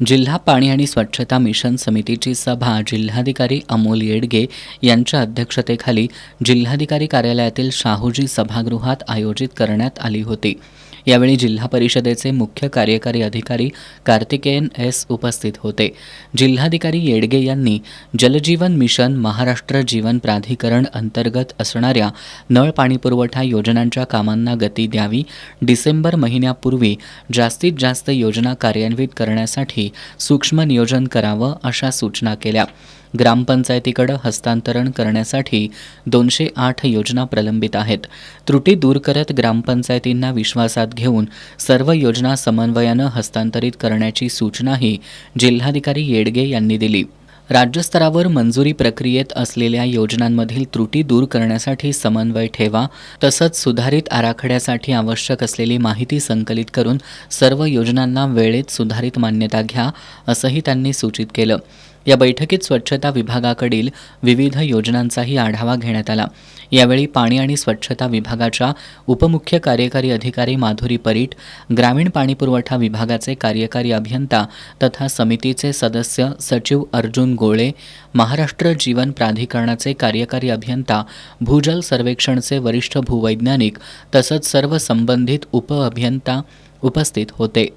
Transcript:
जिल्हा पाणी आणि स्वच्छता मिशन समितीची सभा जिल्हाधिकारी अमोल येडगे यांच्या अध्यक्षतेखाली जिल्हाधिकारी कार्यालयातील शाहूजी सभागृहात आयोजित करण्यात आली होती. यावेळी जिल्हा परिषदेचे मुख्य कार्यकारी अधिकारी कार्तिकेयन एस उपस्थित होते. जिल्हाधिकारी येडगे यांनी जलजीवन मिशन महाराष्ट्र जीवन प्राधिकरण अंतर्गत असणाऱ्या नळ पाणीपुरवठा योजनांच्या कामांना गती द्यावी, डिसेंबर महिन्यापूर्वी जास्तीत जास्त योजना कार्यान्वित करण्यासाठी सूक्ष्म नियोजन करावं अशा सूचना केल्या. ग्रामपंचायतीकडे हस्तांतरण करण्यासाठी 208 योजना प्रलंबित आहेत. त्रुटी दूर करत ग्रामपंचायतींना विश्वासात घेऊन सर्व योजना समन्वयानं हस्तांतरित करण्याची सूचनाही जिल्हाधिकारी येडगे यांनी दिली. राज्यस्तरावर मंजुरी प्रक्रियेत असलेल्या योजनांमधील त्रुटी दूर करण्यासाठी समन्वय ठेवा, तसंच सुधारित आराखड्यासाठी आवश्यक असलेली माहिती संकलित करून सर्व योजनांना वेळेत सुधारित मान्यता घ्या, असंही त्यांनी सूचित केलं. या बैठकीत स्वच्छता विभागाकडील विविध योजनांचाही आढावा घेण्यात आला. यावेळी पाणी आणि स्वच्छता विभागाच्या उपमुख्य कार्यकारी अधिकारी माधुरी परीट, ग्रामीण पाणीपुरवठा विभागाचे कार्यकारी अभियंता तथा समितीचे सदस्य सचिव अर्जुन गोळे, महाराष्ट्र जीवन प्राधिकरणाचे कार्यकारी अभियंता, भूजल सर्वेक्षणचे वरिष्ठ भूवैज्ञानिक तसंच सर्व संबंधित उपअभियंता उपस्थित होते.